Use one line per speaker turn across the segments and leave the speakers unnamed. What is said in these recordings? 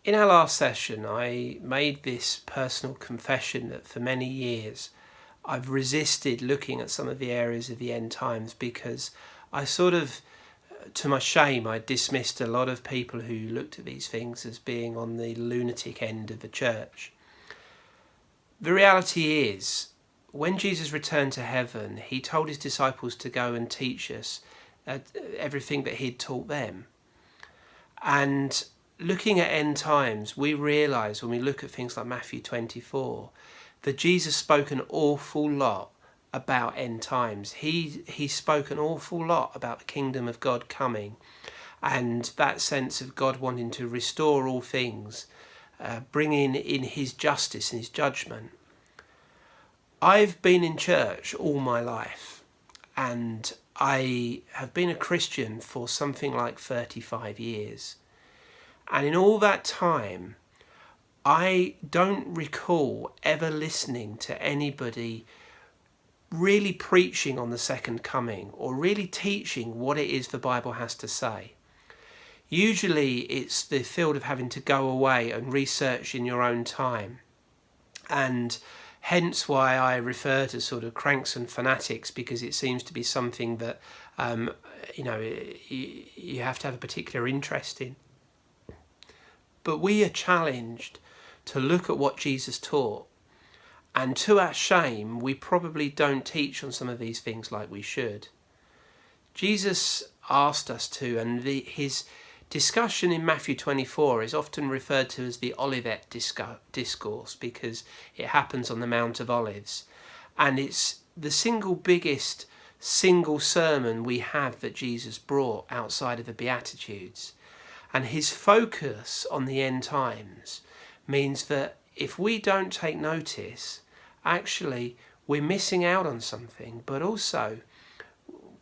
In our last session, I made this personal confession that for many years I've resisted looking at some of the areas of the end times because I to my shame, I dismissed a lot of people who looked at these things as being on the lunatic end of the church. The reality is, when Jesus returned to heaven, he told his disciples to go and teach us everything that he'd taught them. And looking at end times, we realise when we look at things like Matthew 24, that Jesus spoke an awful lot about end times. He spoke an awful lot about the kingdom of God coming and that sense of God wanting to restore all things, bringing in his justice and his judgment. I've been in church all my life and I have been a Christian for something like 35 years. And in all that time, I don't recall ever listening to anybody really preaching on the second coming or really teaching what it is the Bible has to say. Usually it's the field of having to go away and research in your own time. And hence why I refer to sort of cranks and fanatics, because it seems to be something that, you have to have a particular interest in. But we are challenged to look at what Jesus taught. And to our shame, we probably don't teach on some of these things like we should. Jesus asked us to, and his discussion in Matthew 24 is often referred to as the Olivet Discourse because it happens on the Mount of Olives. And it's the single biggest sermon we have that Jesus brought outside of the Beatitudes. And his focus on the end times means that if we don't take notice, actually we're missing out on something, but also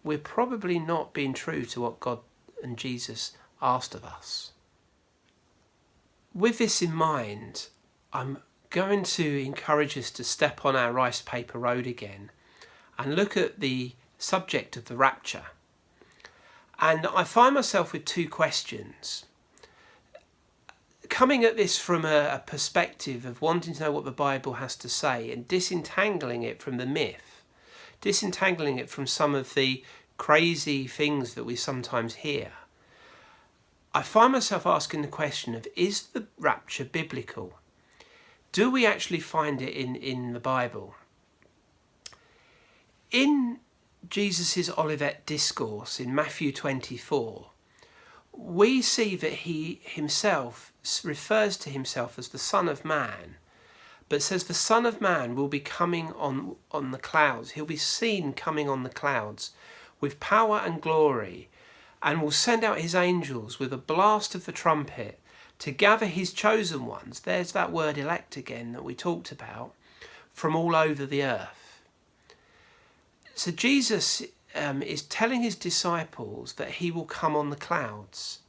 we're probably not being true to what God and Jesus asked of us. With this in mind, I'm going to encourage us to step on our rice paper road again and look at the subject of the rapture. And I find myself with two questions. Coming at this from a perspective of wanting to know what the Bible has to say and disentangling it from the myth, disentangling it from some of the crazy things that we sometimes hear, I find myself asking the question of, is the rapture biblical? Do we actually find it in the Bible? In Jesus' Olivet Discourse in Matthew 24, we see that he himself refers to himself as the Son of Man, but says the Son of Man will be coming on the clouds. He'll be seen coming on the clouds with power and glory, and will send out his angels with a blast of the trumpet to gather his chosen ones. There's that word elect again that we talked about, from all over the earth. So Jesus is telling his disciples that he will come on the clouds.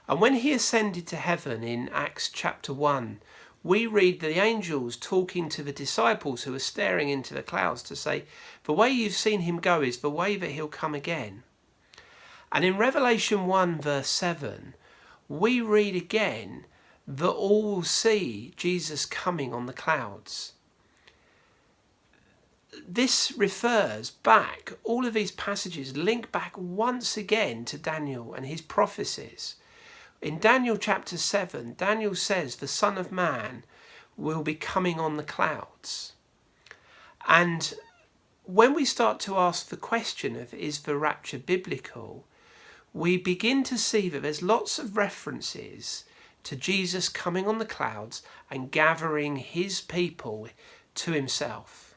And when he ascended to heaven in Acts chapter 1, we read the angels talking to the disciples who are staring into the clouds to say, the way you've seen him go is the way that he'll come again. And in Revelation 1 verse 7, we read again that all will see Jesus coming on the clouds. This refers back, all of these passages link back once again to Daniel and his prophecies. In Daniel chapter 7, Daniel says the Son of Man will be coming on the clouds. And when we start to ask the question of, is the rapture biblical, we begin to see that there's lots of references to Jesus coming on the clouds and gathering his people to himself.